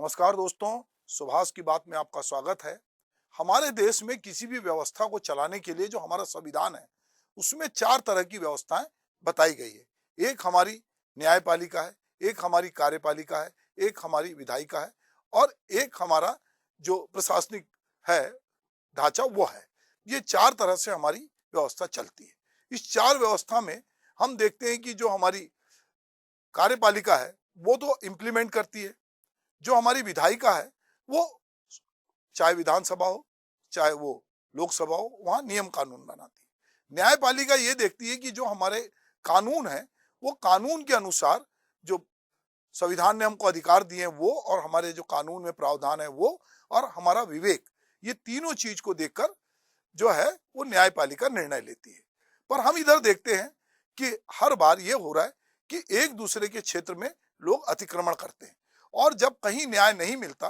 नमस्कार दोस्तों, सुभाष की बात में आपका स्वागत है। हमारे देश में किसी भी व्यवस्था को चलाने के लिए जो हमारा संविधान है, उसमें 4 तरह की व्यवस्थाएं बताई गई है। एक हमारी न्यायपालिका है, एक हमारी कार्यपालिका है, एक हमारी विधायिका है और एक हमारा जो प्रशासनिक है ढांचा वो है। ये 4 तरह से हमारी व्यवस्था चलती है। इस 4 व्यवस्था में हम देखते हैं कि जो हमारी कार्यपालिका है, वो तो इम्प्लीमेंट करती है। जो हमारी विधायिका है वो चाहे विधानसभा हो चाहे वो लोकसभा हो, वहां नियम कानून बनाती है। न्यायपालिका ये देखती है कि जो हमारे कानून है वो कानून के अनुसार जो संविधान ने हमको अधिकार दिए हैं वो, और हमारे जो कानून में प्रावधान है वो, और हमारा विवेक, ये तीनों चीज को देखकर जो है वो न्यायपालिका निर्णय लेती है। पर हम इधर देखते हैं कि हर बार ये हो रहा है कि एक दूसरे के क्षेत्र में लोग अतिक्रमण करते हैं और जब कहीं न्याय नहीं मिलता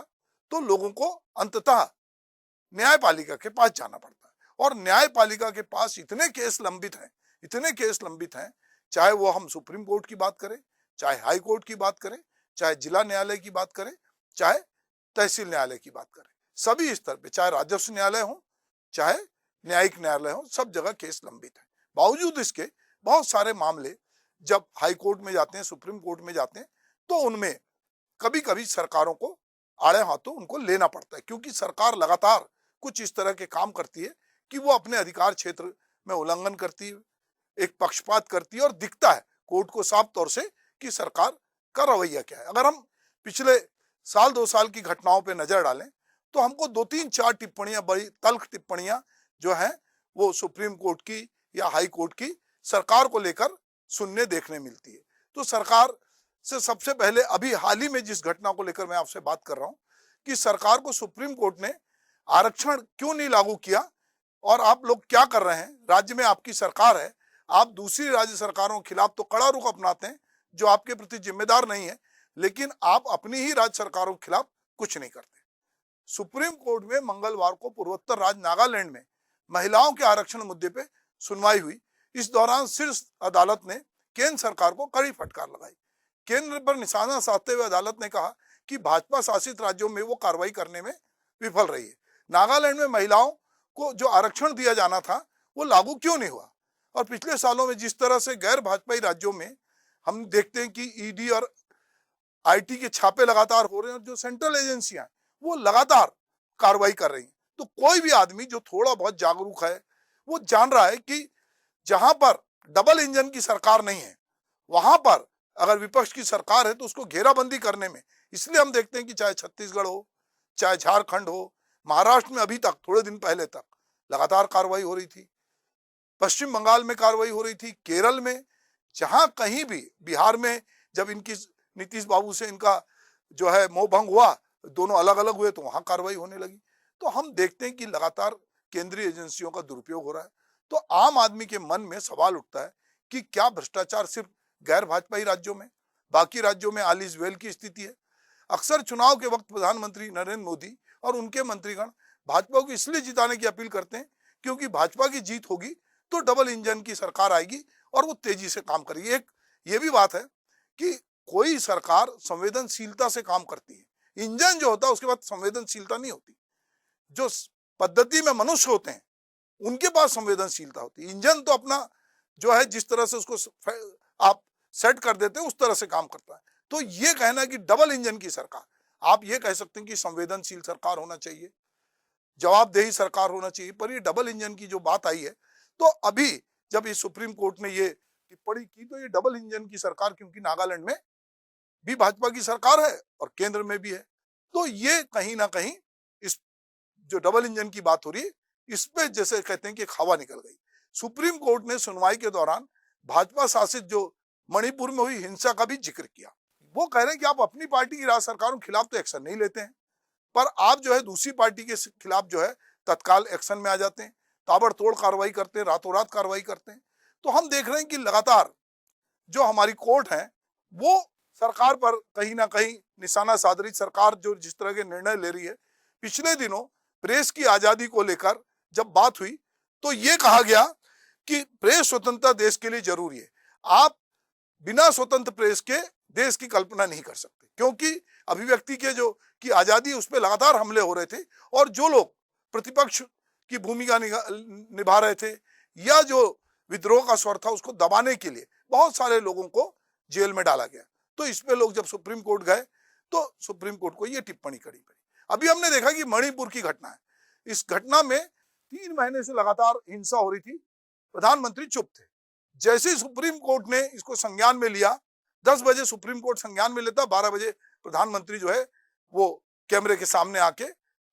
तो लोगों को अंततः न्यायपालिका के पास जाना पड़ता है। और न्यायपालिका के पास इतने केस लंबित हैं, चाहे वो हम सुप्रीम कोर्ट की बात करें, चाहे हाई कोर्ट की बात करें, चाहे जिला न्यायालय की बात करें, चाहे तहसील न्यायालय की बात करें, सभी स्तर पे, चाहे राजस्व न्यायालय हो चाहे न्यायिक न्यायालय हो, सब जगह केस लंबित है। बावजूद इसके बहुत सारे मामले जब हाई कोर्ट में जाते हैं, सुप्रीम कोर्ट में जाते हैं, तो उनमें कभी कभी सरकारों को आड़े हाथों उनको लेना पड़ता है, क्योंकि सरकार लगातार कुछ इस तरह के काम करती है कि वो अपने अधिकार क्षेत्र में उल्लंघन करती है, एक पक्षपात करती है, और दिखता है कोर्ट को साफ तौर से कि सरकार का रवैया क्या है। अगर हम पिछले साल 2 साल की घटनाओं पर नजर डालें तो हमको 2-3-4 टिप्पणियां, बड़ी तल्ख टिप्पणियां जो है वो सुप्रीम कोर्ट की या हाई कोर्ट की सरकार को लेकर सुनने देखने मिलती है। तो सरकार से सबसे पहले अभी हाल ही में जिस घटना को लेकर मैं आपसे बात कर रहा हूं कि सरकार को सुप्रीम कोर्ट ने आरक्षण क्यों नहीं लागू किया, और आप लोग क्या कर रहे हैं, राज्य में आपकी सरकार है, आप दूसरी राज्य सरकारों के खिलाफ तो कड़ा रुख अपनाते हैं जो आपके प्रति जिम्मेदार नहीं है, लेकिन आप अपनी ही राज्य सरकारों के खिलाफ कुछ नहीं करते। सुप्रीम कोर्ट में मंगलवार को पूर्वोत्तर राज्य नागालैंड में महिलाओं के आरक्षण मुद्दे पे सुनवाई हुई। इस दौरान शीर्ष अदालत ने केंद्र सरकार को कड़ी फटकार लगाई। केंद्र पर निशाना साधते हुए अदालत ने कहा कि भाजपा शासित राज्यों में वो कार्रवाई करने में विफल रही है। नागालैंड में महिलाओं को जो आरक्षण दिया जाना था वो लागू क्यों नहीं हुआ, और पिछले सालों में जिस तरह से गैर भाजपाई राज्यों में हम देखते हैं कि ईडी और आईटी के छापे लगातार हो रहे हैं, और जो सेंट्रल एजेंसियां वो लगातार कार्रवाई कर रही हैं, तो कोई भी आदमी जो थोड़ा बहुत जागरूक है वो जान रहा है कि जहां पर डबल इंजन की सरकार नहीं है, वहां पर अगर विपक्ष की सरकार है तो उसको घेराबंदी करने में, इसलिए हम देखते हैं कि चाहे छत्तीसगढ़ हो, चाहे झारखंड हो, महाराष्ट्र में अभी तक थोड़े दिन पहले तक लगातार कार्रवाई हो रही थी, पश्चिम बंगाल में कार्रवाई हो रही थी, केरल में, जहां कहीं भी, बिहार में जब इनकी नीतीश बाबू से इनका जो है मोह भंग हुआ, दोनों अलग अलग हुए, तो वहां कार्रवाई होने लगी। तो हम देखते हैं कि लगातार केंद्रीय एजेंसियों का दुरुपयोग हो रहा है। तो आम आदमी के मन में सवाल उठता है कि क्या भ्रष्टाचार सिर्फ गैर भाजपाई राज्यों में, बाकी राज्यों में ऑल इज वेल की स्थिति है? अक्सर चुनाव के वक्त प्रधानमंत्री नरेंद्र मोदी और उनके मंत्रीगण भाजपा को इसलिए जिताने की अपील करते हैं क्योंकि भाजपा की जीत होगी तो डबल इंजन की सरकार आएगी और वो तेजी से काम करेगी। एक ये भी बात है कि कोई सरकार संवेदनशीलता से काम करती है, इंजन जो होता है उसके बाद संवेदनशीलता नहीं होती। जो पद्धति में मनुष्य होते हैं उनके पास संवेदनशीलता होती है, इंजन तो अपना जो है जिस तरह से उसको आप सेट कर देते हैं उस तरह से काम करता है। तो ये कहना है कि डबल इंजन की सरकार, आप ये कह सकते हैं कि संवेदनशील सरकार होना चाहिए, जवाबदेही सरकार होना चाहिए, पर ये डबल इंजन की जो बात आई है, तो अभी जब ये सुप्रीम कोर्ट ने ये टिप्पणी की तो ये डबल इंजन की सरकार, क्योंकि नागालैंड में भी भाजपा की सरकार है और केंद्र में भी है, तो ये कहीं ना कहीं इस जो डबल इंजन की बात हो रही है इस पे जैसे कहते हैं कि हवा निकल गई। सुप्रीम कोर्ट ने सुनवाई के दौरान भाजपा शासित जो मणिपुर में हुई हिंसा का भी जिक्र किया। वो कह रहे हैं कि आप अपनी पार्टी की राज्य सरकारों के खिलाफ तो एक्शन नहीं लेते हैं, पर आप जो है दूसरी पार्टी के खिलाफ जो है तत्काल एक्शन में आ जाते हैं, ताबड़तोड़ कार्रवाई करते हैं, रातों रात कार्रवाई करते हैं। तो हम देख रहे हैं कि लगातार जो हमारी कोर्ट है वो सरकार पर कहीं ना कहीं निशाना साध रही। सरकार जो जिस तरह के निर्णय ले रही है, पिछले दिनों प्रेस की आजादी को लेकर जब बात हुई तो ये कहा गया कि प्रेस स्वतंत्रता देश के लिए जरूरी है, आप बिना स्वतंत्र प्रेस के देश की कल्पना नहीं कर सकते, क्योंकि अभिव्यक्ति के जो की आजादी उस पर लगातार हमले हो रहे थे और जो लोग प्रतिपक्ष की भूमिका निभा रहे थे या जो विद्रोह का स्वर था उसको दबाने के लिए बहुत सारे लोगों को जेल में डाला गया। तो इस पे लोग जब सुप्रीम कोर्ट गए तो सुप्रीम कोर्ट को ये टिप्पणी करनी पड़ी। अभी हमने देखा कि मणिपुर की घटना है, इस घटना में 3 महीने से लगातार हिंसा हो रही थी, प्रधानमंत्री चुप थे। जैसे सुप्रीम कोर्ट ने इसको संज्ञान में लिया, 10 बजे सुप्रीम कोर्ट संज्ञान में लेता, 12 बजे प्रधानमंत्री जो है वो कैमरे के सामने आके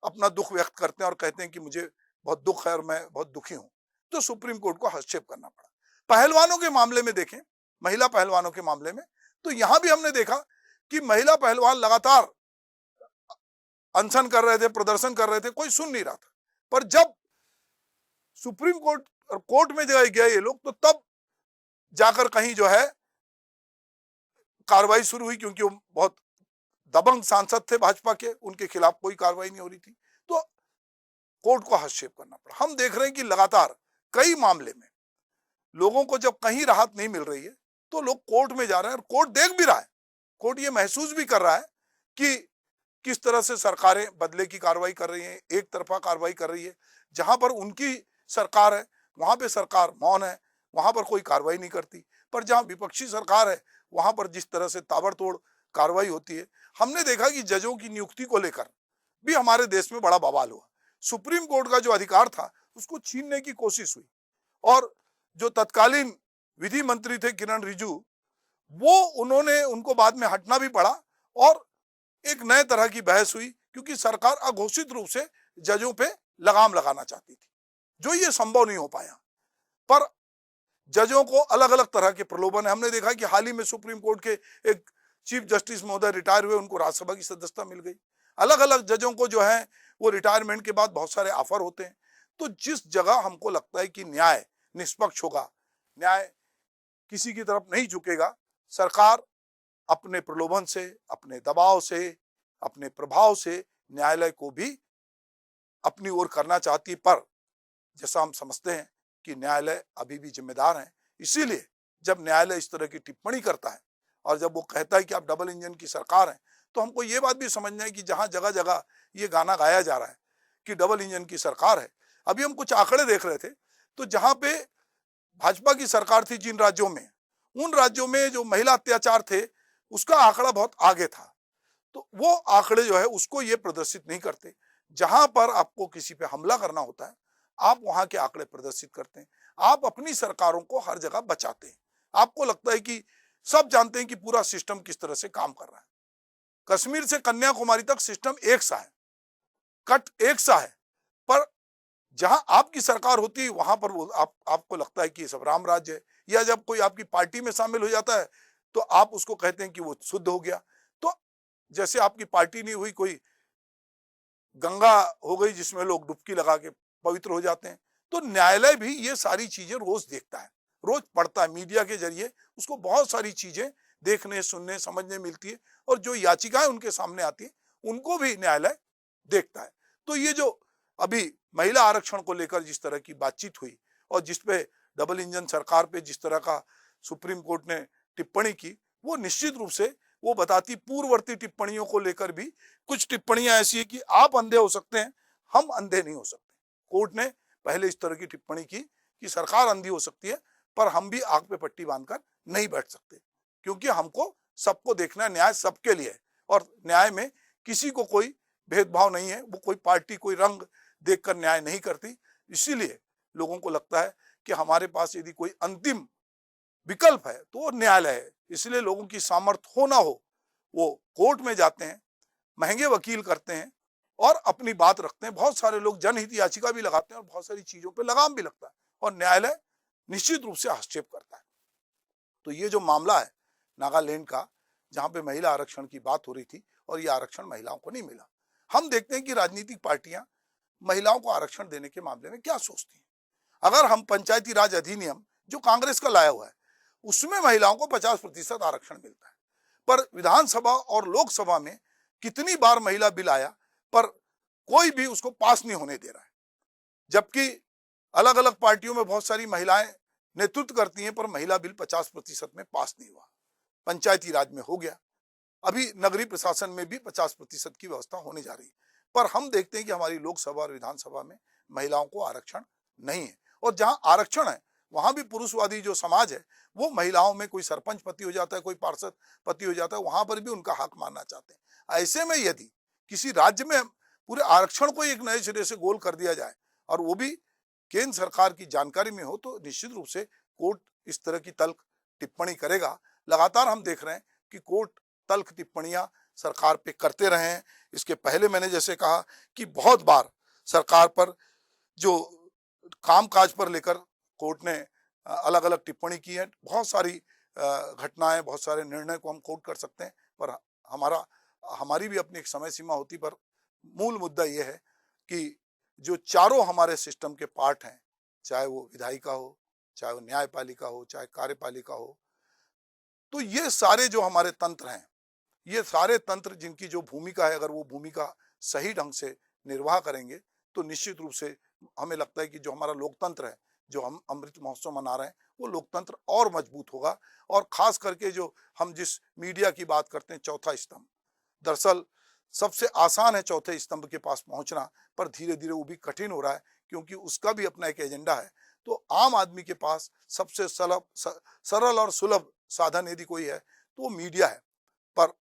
अपना दुख व्यक्त करते हैं और कहते हैं कि मुझे बहुत दुख है और मैं बहुत दुखी हूं। तो सुप्रीम कोर्ट को हस्तक्षेप करना पड़ा। पहलवानों के मामले में देखें, महिला पहलवानों के मामले में, तो यहां भी हमने देखा कि महिला पहलवान लगातार अनशन कर रहे थे, प्रदर्शन कर रहे थे, कोई सुन नहीं रहा था। पर जब सुप्रीम कोर्ट और कोर्ट में गए ये लोग, तो तब जाकर कहीं जो है कार्रवाई शुरू हुई, क्योंकि वो बहुत दबंग सांसद थे भाजपा के, उनके खिलाफ कोई कार्रवाई नहीं हो रही थी, तो कोर्ट को हस्तक्षेप करना पड़ा। हम देख रहे हैं कि लगातार कई मामले में लोगों को जब कहीं राहत नहीं मिल रही है तो लोग कोर्ट में जा रहे हैं, और कोर्ट देख भी रहा है, कोर्ट ये महसूस भी कर रहा है कि किस तरह से सरकारें बदले की कार्रवाई कर रही हैं, एक तरफा कार्रवाई कर रही है। जहां पर उनकी सरकार है वहां पे सरकार मौन है, वहां पर कोई कार्रवाई नहीं करती। पर जहां विपक्षी सरकार है वहां पर जिस तरह से ताबड़तोड़ कार्रवाई होती है। हमने देखा कि जजों की नियुक्ति को लेकर भी हमारे देश में बड़ा बवाल हुआ। सुप्रीम कोर्ट का जो अधिकार था उसको छीनने की कोशिश हुई, और जो तत्कालीन विधि मंत्री थे किरण रिजिजू, वो उन्होंने उनको बाद में हटना भी पड़ा और एक नए तरह की बहस हुई, क्योंकि सरकार अघोषित रूप से जजों पे लगाम लगाना चाहती थी, जो ये संभव नहीं हो पाया। पर जजों को अलग अलग तरह के प्रलोभन है। हमने देखा कि हाल ही में सुप्रीम कोर्ट के एक चीफ जस्टिस महोदय रिटायर हुए, उनको राज्यसभा की सदस्यता मिल गई। अलग अलग जजों को जो है वो रिटायरमेंट के बाद बहुत सारे ऑफर होते हैं। तो जिस जगह हमको लगता है कि न्याय निष्पक्ष होगा, न्याय किसी की तरफ नहीं झुकेगा, सरकार अपने प्रलोभन से, अपने दबाव से, अपने प्रभाव से न्यायालय को भी अपनी ओर करना चाहती है। पर जैसा हम समझते हैं कि न्यायालय अभी भी जिम्मेदार है, इसीलिए जब न्यायालय इस तरह की टिप्पणी करता है और जब वो कहता है कि आप डबल इंजन की सरकार है, तो हमको ये बात भी समझना है कि जहां जगह जगह ये गाना गाया जा रहा है कि डबल इंजन की सरकार है, अभी हम कुछ आंकड़े देख रहे थे, तो जहां पे भाजपा की सरकार थी जिन राज्यों में, उन राज्यों में जो महिला अत्याचार थे उसका आंकड़ा बहुत आगे था। तो वो आंकड़े जो है उसको ये प्रदर्शित नहीं करते। जहां पर आपको किसी पे हमला करना होता है, आप वहां के आंकड़े प्रदर्शित करते हैं। आप अपनी सरकारों को हर जगह बचाते हैं। आपको लगता है कि सब जानते हैं कि पूरा सिस्टम किस तरह से काम कर रहा है। कश्मीर से कन्याकुमारी तक सिस्टम एक सा है, कट एक सा है, पर जहां आपकी सरकार होती है वहां पर वो आपको लगता है कि ये सब राम राज्य है। या जब कोई आपकी पार्टी में शामिल हो जाता है तो आप उसको कहते हैं कि वो शुद्ध हो गया। तो जैसे आपकी पार्टी नहीं हुई, कोई गंगा हो गई जिसमें लोग डुबकी लगा के पवित्र हो जाते हैं। तो न्यायालय भी ये सारी चीजें रोज देखता है, रोज पढ़ता है, मीडिया के जरिए उसको बहुत सारी चीजें देखने, सुनने, समझने मिलती है, और जो याचिकाएं उनके सामने आती है उनको भी न्यायालय देखता है। तो ये जो अभी महिला आरक्षण को लेकर जिस तरह की बातचीत हुई और जिसपे डबल इंजन सरकार पे जिस तरह का सुप्रीम कोर्ट ने टिप्पणी की, वो निश्चित रूप से वो बताती पूर्ववर्ती टिप्पणियों को लेकर भी कुछ टिप्पणियां ऐसी है कि आप अंधे हो सकते हैं, हम अंधे नहीं हो सकते। कोर्ट ने पहले इस तरह की टिप्पणी की कि सरकार अंधी हो सकती है पर हम भी आग पे पट्टी बांधकर नहीं बैठ सकते, क्योंकि हमको सबको देखना है, न्याय सबके लिए है और न्याय में किसी को कोई भेदभाव नहीं है। वो कोई पार्टी, कोई रंग देखकर न्याय नहीं करती। इसीलिए लोगों को लगता है कि हमारे पास यदि कोई अंतिम विकल्प है तो वो न्यायालय है। इसलिए लोगों की सामर्थ्य हो ना हो वो कोर्ट में जाते हैं, महंगे वकील करते हैं और अपनी बात रखते हैं। बहुत सारे लोग जनहित याचिका भी लगाते हैं और बहुत सारी चीजों पे लगाम भी लगता है और न्यायालय निश्चित रूप से हस्तक्षेप करता है। तो ये जो मामला है नागालैंड का, जहां पे महिला आरक्षण की बात हो रही थी और ये आरक्षण महिलाओं को नहीं मिला, हम देखते हैं कि राजनीतिक पार्टियां महिलाओं को आरक्षण देने के मामले में क्या सोचती हैं। अगर हम पंचायती राज अधिनियम जो कांग्रेस का लाया हुआ है उसमें महिलाओं को 50% आरक्षण मिलता है, पर विधानसभा और लोकसभा में कितनी बार महिला बिल आया पर कोई भी उसको पास नहीं होने दे रहा है। जबकि अलग अलग पार्टियों में बहुत सारी महिलाएं नेतृत्व करती हैं पर महिला बिल 50% में पास नहीं हुआ। पंचायती राज में हो गया, अभी नगरीय प्रशासन में भी 50% की व्यवस्था होने जा रही है। पर हम देखते हैं कि हमारी लोकसभा और विधानसभा में महिलाओं को आरक्षण नहीं है, और जहां आरक्षण है वहां भी पुरुषवादी जो समाज है वो महिलाओं में कोई सरपंच पति हो जाता है, कोई पार्षद पति हो जाता है, वहां पर भी उनका हक मानना चाहते हैं। ऐसे में यदि किसी राज्य में पूरे आरक्षण को एक नए सिरे से गोल कर दिया जाए और वो भी केंद्र सरकार की जानकारी में हो, तो निश्चित रूप से कोर्ट इस तरह की तल्ख टिप्पणी करेगा। लगातार हम देख रहे हैं कि कोर्ट तल्ख टिप्पणियां सरकार पे करते रहे हैं। इसके पहले मैंने जैसे कहा कि बहुत बार सरकार पर जो कामकाज पर लेकर कोर्ट ने अलग अलग टिप्पणी की है। बहुत सारी घटनाएं, बहुत सारे निर्णय को हम कोर्ट कर सकते हैं, पर हमारी भी अपनी एक समय सीमा होती। पर मूल मुद्दा यह है कि जो चारों हमारे सिस्टम के पार्ट हैं, चाहे वो विधायिका हो, चाहे वो न्यायपालिका हो, चाहे कार्यपालिका हो, तो ये सारे जो हमारे तंत्र हैं, ये सारे तंत्र जिनकी जो भूमिका है, अगर वो भूमिका सही ढंग से निर्वाह करेंगे तो निश्चित रूप से हमें लगता है कि जो हमारा लोकतंत्र है, जो हम अमृत महोत्सव मना रहे हैं, वो लोकतंत्र और मजबूत होगा। और खास करके जो हम जिस मीडिया की बात करते हैं, चौथा स्तंभ, दरअसल सबसे आसान है चौथे स्तंभ के पास पहुंचना, पर धीरे धीरे वो भी कठिन हो रहा है, क्योंकि उसका भी अपना एक एजेंडा है। तो आम आदमी के पास सबसे सरल और सुलभ साधन यदि कोई है तो वो मीडिया है। पर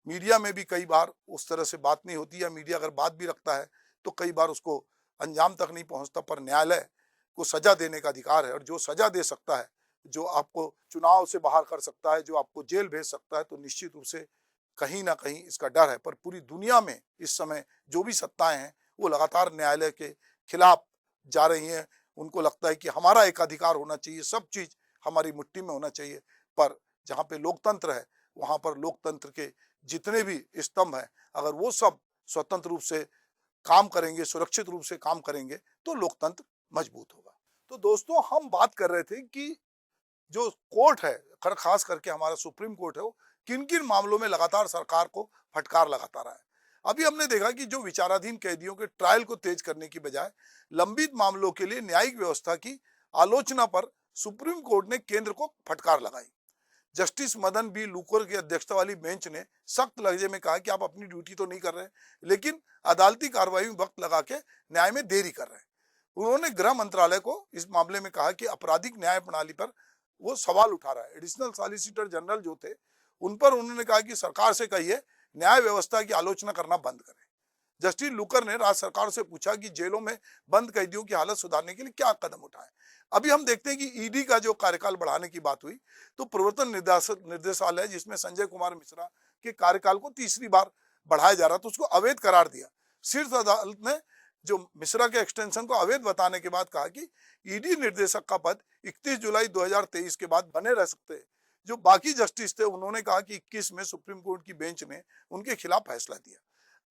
मीडिया में भी कई बार उस तरह से बात नहीं होती, या मीडिया अगर बात भी रखता है तो कई बार उसको अंजाम तक नहीं पहुंचता। पर न्यायालय को सजा देने का अधिकार है, और जो सजा दे सकता है, जो आपको चुनाव से बाहर कर सकता है, जो आपको जेल भेज सकता है, तो निश्चित रूप से कहीं ना कहीं इसका डर है। पर पूरी दुनिया में इस समय जो भी सत्ताएं हैं वो लगातार न्यायालय के खिलाफ जा रही हैं। उनको लगता है कि हमारा एक अधिकार होना चाहिए, सब चीज हमारी मुट्ठी में होना चाहिए। पर जहाँ पे लोकतंत्र है, वहां पर लोकतंत्र के जितने भी स्तंभ हैं, अगर वो सब स्वतंत्र रूप से काम करेंगे, सुरक्षित रूप से काम करेंगे, तो लोकतंत्र मजबूत होगा। तो दोस्तों, हम बात कर रहे थे कि जो कोर्ट है, खास करके हमारा सुप्रीम कोर्ट है, वो किन किन मामलों में लगातार सरकार को फटकार लगाता रहा है। अभी हमने देखा कि जो विचाराधीन कैदियों के ट्रायल को तेज करने की बजाय लंबित मामलों के लिए न्यायिक व्यवस्था की आलोचना पर सुप्रीम कोर्ट ने केंद्र को फटकार लगाई। जस्टिस मदन बी लोकुर की अध्यक्षता वाली बेंच ने सख्त लहजे में कहा कि आप अपनी ड्यूटी तो नहीं कर रहे, लेकिन अदालती कार्रवाई में वक्त लगा के न्याय में देरी कर रहे हैं। उन्होंने गृह मंत्रालय को इस मामले में कहा कि आपराधिक न्याय प्रणाली पर वो सवाल उठा रहा है। एडिशनल सॉलिसिटर जनरल जो थे, उन पर उन्होंने कहा कि सरकार से कहिए न्याय व्यवस्था की आलोचना करना बंद करें। जस्टिस लूकर ने राज्य सरकार से पूछा कि जेलों में बंद कैदियों की हालत सुधारने के लिए क्या कदम उठाएं। अभी हम देखते हैं कि ईडी का जो कार्यकाल बढ़ाने की बात हुई, तो प्रवर्तन निर्देशालय, जिसमें संजय कुमार मिश्रा के कार्यकाल को तीसरी बार बढ़ाया जा रहा, तो उसको अवैध करार दिया। शीर्ष अदालत ने जो मिश्रा के एक्सटेंशन को अवैध बताने के बाद कहा कि ईडी निर्देशक का पद 31 जुलाई 2023 के बाद बने रह सकते हैं। जो बाकी जस्टिस थे, उन्होंने कहा कि 21 में सुप्रीम कोर्ट की बेंच ने उनके खिलाफ फैसला दिया।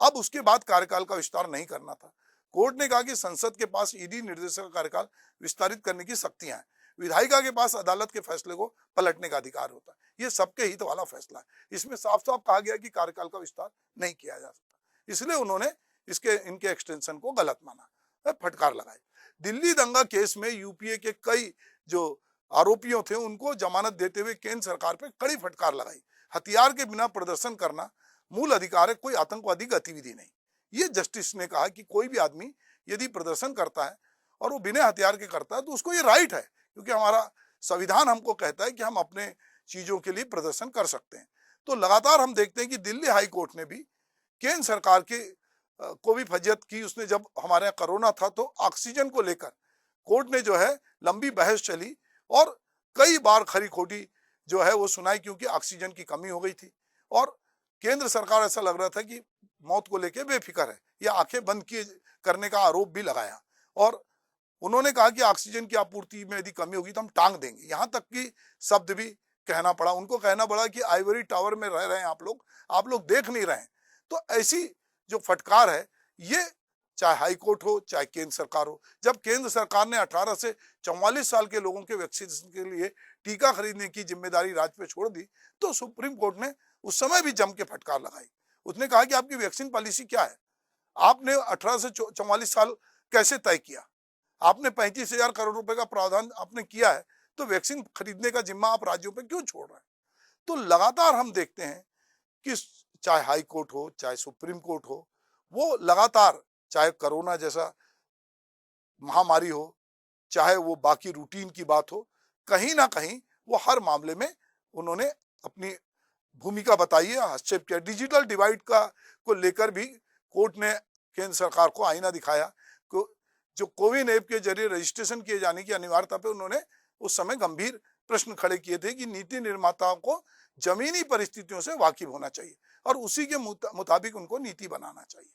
अब उसके बाद कार्यकाल का विस्तार नहीं करना था। कोर्ट ने कहा कि संसद के पास ईडी निर्देशक का कार्यकाल विस्तारित करने की शक्तियां हैं, विधायिका के पास अदालत के फैसले को पलटने का अधिकार होता है। ये सबके हित वाला फैसला है। इसमें साफ साफ कहा गया कि कार्यकाल का विस्तार नहीं किया जा सकता, इसलिए उन्होंने इनके एक्सटेंशन को गलत माना, फटकार लगाई। दिल्ली दंगा केस में यूपीए के कई जो आरोपियों थे, उनको जमानत देते हुए केंद्र सरकार पर कड़ी फटकार लगाई। हथियार के बिना प्रदर्शन करना मूल अधिकार है, कोई आतंकवादी गतिविधि नहीं। ये जस्टिस ने कहा कि कोई भी आदमी यदि प्रदर्शन करता है और वो बिना हथियार के करता है, तो उसको ये राइट है, क्योंकि हमारा संविधान हमको कहता है कि हम अपने चीजों के लिए प्रदर्शन कर सकते हैं। तो लगातार हम देखते हैं कि दिल्ली हाई कोर्ट ने भी केंद्र सरकार के को भी फजियत की। उसने, जब हमारे यहाँ कोरोना था, तो ऑक्सीजन को लेकर कोर्ट ने जो है लंबी बहस चली और कई बार खरी खोटी जो है वो सुनाई, क्योंकि ऑक्सीजन की कमी हो गई थी और केंद्र सरकार ऐसा लग रहा था कि मौत को लेकर बेफिक्र है, या आंखें बंद किए करने का आरोप भी लगाया। और उन्होंने कहा कि ऑक्सीजन की आपूर्ति में यदि कमी होगी तो हम टांग देंगे, यहां तक कि शब्द भी कहना पड़ा। उनको कहना पड़ा कि आइवरी टावर में रह रहे हैं आप लोग देख नहीं रहे हैं। तो ऐसी जो फटकार है, ये चाहे हाई कोर्ट हो चाहे केंद्र सरकार हो, जब केंद्र सरकार ने 18 से 44 साल के लोगों के वैक्सीनेशन के लिए टीका खरीदने की जिम्मेदारी राज्य पे छोड़ दी, तो सुप्रीम कोर्ट ने उस समय भी जम के फटकार लगाई। उसने कहा कि आपकी वैक्सीन पॉलिसी क्या है, आपने 18 से 44 साल कैसे तय किया, आपने 35,000 करोड़ रुपए का प्रावधान आपने किया है, तो वैक्सीन खरीदने का जिम्मा आप राज्यों पे क्यों छोड़ रहे हैं। तो लगातार हम देखते हैं कि चाहे हाई कोर्ट हो, चाहे सुप्रीम कोर्ट हो, वो लगातार, चाहे कोरोना जैसा महामारी हो, चाहे वो बाकी रूटीन की बात हो, कहीं ना कहीं वो हर मामले में उन्होंने अपनी भूमिका बताई है, हस्तक्षेप किया। डिजिटल डिवाइड का को लेकर भी कोर्ट ने केंद्र सरकार को आईना दिखाया। जो कोविन ऐप के जरिए रजिस्ट्रेशन किए जाने की अनिवार्यता पे उन्होंने उस समय गंभीर प्रश्न खड़े किए थे कि नीति निर्माताओं को जमीनी परिस्थितियों से वाकिफ होना चाहिए और उसी के मुताबिक उनको नीति बनाना चाहिए।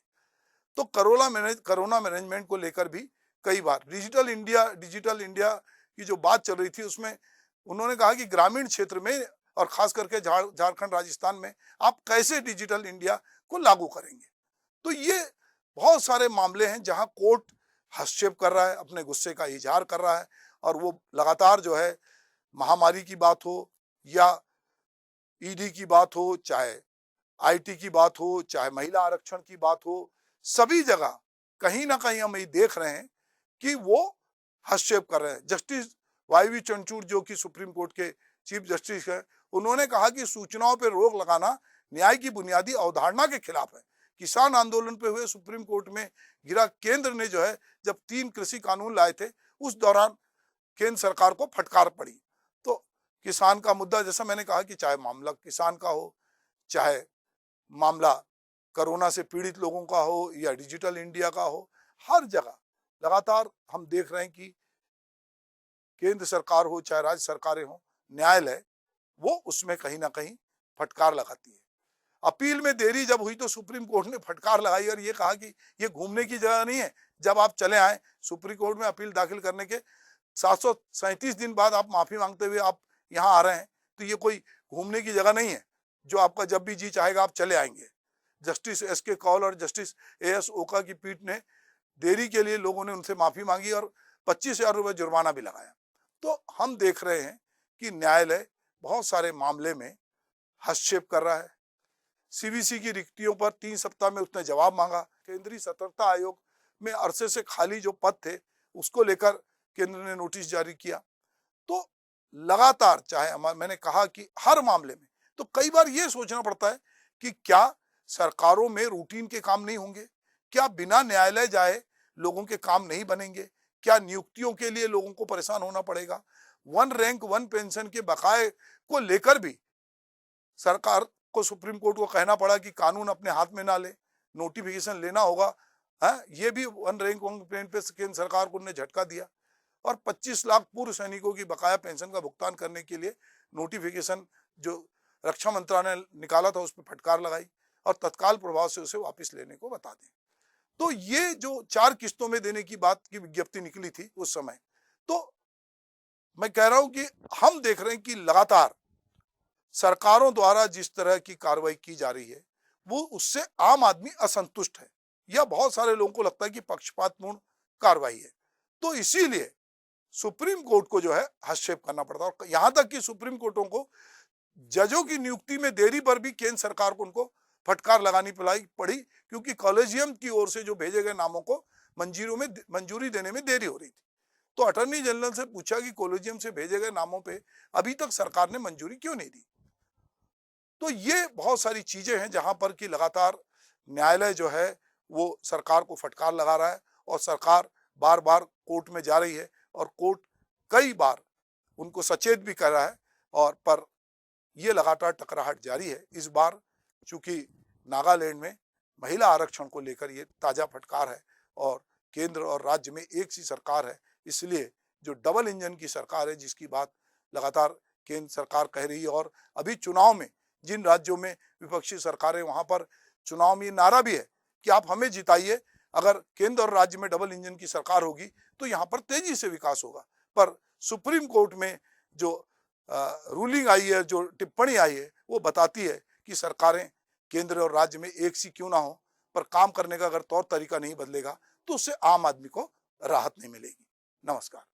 तो कोरोना मैनेजमेंट को लेकर भी कई बार डिजिटल इंडिया की जो बात चल रही थी, उसमें उन्होंने कहा कि ग्रामीण क्षेत्र में और खास करके झारखंड, राजस्थान में आप कैसे डिजिटल इंडिया को लागू करेंगे। तो ये बहुत सारे मामले हैं जहां कोर्ट हस्तक्षेप कर रहा है, अपने गुस्से का इजहार कर रहा है, और वो लगातार जो है महामारी की बात हो या ईडी की बात हो, चाहे आईटी की बात हो, चाहे महिला आरक्षण की बात हो, सभी जगह कहीं ना कहीं हम ये देख रहे हैं कि वो हस्तक्षेप कर रहे हैं। जस्टिस वाईवी चंद्रचूड़, जो कि सुप्रीम कोर्ट के चीफ जस्टिस है, उन्होंने कहा कि सूचनाओं पर रोक लगाना न्याय की बुनियादी अवधारणा के खिलाफ है। किसान आंदोलन पे हुए सुप्रीम कोर्ट में गिरा केंद्र ने जो है, जब 3 कृषि कानून लाए थे, उस दौरान केंद्र सरकार को फटकार पड़ी। तो किसान का मुद्दा, जैसा मैंने कहा कि चाहे मामला किसान का हो, चाहे मामला कोरोना से पीड़ित लोगों का हो या डिजिटल इंडिया का हो, हर जगह लगातार हम देख रहे हैं कि केंद्र सरकार हो चाहे राज्य सरकारें हो, न्यायालय वो उसमें कहीं ना कहीं फटकार लगाती है। अपील में देरी जब हुई तो सुप्रीम कोर्ट ने फटकार लगाई और ये कहा कि ये घूमने की जगह नहीं है। जब आप चले आए सुप्रीम कोर्ट में अपील दाखिल करने के 737 दिन बाद आप माफी मांगते हुए आप यहाँ आ रहे हैं, तो ये कोई घूमने की जगह नहीं है जो आपका जब भी जी चाहेगा आप चले आएंगे। Justice SK. कौल और जस्टिस ए.एस. ओका की पीठ ने देरी के लिए लोगों ने उनसे माफी मांगी और 25,000 रुपए जुर्माना भी लगाया। तो हम देख रहे हैं कि न्यायालय बहुत सारे मामले में हस्तक्षेप कर रहा है। सीवीसी की रिक्तियों पर 3 सप्ताह में उसने जवाब मांगा। केंद्रीय सतर्कता आयोग में अरसे से खाली जो पद थे, उसको लेकर केंद्र ने नोटिस जारी किया। तो लगातार, चाहे मैंने कहा कि हर मामले में, तो कई बार ये सोचना पड़ता है कि क्या सरकारों में रूटीन के काम नहीं होंगे? क्या बिना न्यायालय जाए लोगों के काम नहीं बनेंगे? क्या नियुक्तियों के लिए लोगों को परेशान होना पड़ेगा? वन रैंक वन पेंशन के बकाये को लेकर भी सरकार को सुप्रीम कोर्ट को कहना पड़ा कि कानून अपने हाथ में ना ले, नोटिफिकेशन लेना होगा। ये भी वन रैंक वन पेंशन पे केंद्र सरकार को उन्होंने झटका दिया और 25 लाख पूर्व सैनिकों की बकाया पेंशन का भुगतान करने के लिए नोटिफिकेशन जो रक्षा मंत्रालय ने निकाला था, उस पर फटकार लगाई और तत्काल प्रभाव से उसे वापस लेने को बता दें। तो ये जो 4 किस्तों में देने की बात की विज्ञप्ति निकली थी उस समय, तो मैं कह रहा हूं कि हम देख रहे हैं कि लगातार सरकारों द्वारा जिस तरह की कार्रवाई की जा रही है, वो उससे आम आदमी असंतुष्ट है या बहुत सारे लोगों को लगता है कि पक्षपातपूर्ण कार्रवाई है। तो इसीलिए सुप्रीम कोर्ट को जो है हस्तक्षेप करना पड़ता है और यहां तक कि सुप्रीम कोर्टों को जजों की नियुक्ति में देरी पर भी केंद्र सरकार को उनको फटकार लगानी पड़ी, क्योंकि कॉलेजियम की ओर से जो भेजे गए नामों को मंजूरी देने में देरी हो रही थी। तो अटॉर्नी जनरल से पूछा कि कॉलेजियम से भेजे गए नामों पे अभी तक सरकार ने मंजूरी क्यों नहीं दी। तो ये बहुत सारी चीजें हैं जहां पर कि लगातार न्यायालय जो है वो सरकार को फटकार लगा रहा है और सरकार बार बार कोर्ट में जा रही है और कोर्ट कई बार उनको सचेत भी कर रहा है, और पर ये लगातार टकराहट जारी है। इस बार चूंकि नागालैंड में महिला आरक्षण को लेकर ये ताजा फटकार है और केंद्र और राज्य में एक सी सरकार है, इसलिए जो डबल इंजन की सरकार है जिसकी बात लगातार केंद्र सरकार कह रही है, और अभी चुनाव में जिन राज्यों में विपक्षी सरकारें, वहां पर चुनाव में नारा भी है कि आप हमें जिताइए, अगर केंद्र और राज्य में डबल इंजन की सरकार होगी तो यहाँ पर तेजी से विकास होगा। पर सुप्रीम कोर्ट में जो रूलिंग आई है, जो टिप्पणी आई है, वो बताती है कि सरकारें केंद्र और राज्य में एक सी क्यों ना हो, पर काम करने का अगर तौर तरीका नहीं बदलेगा तो उससे आम आदमी को राहत नहीं मिलेगी। नमस्कार।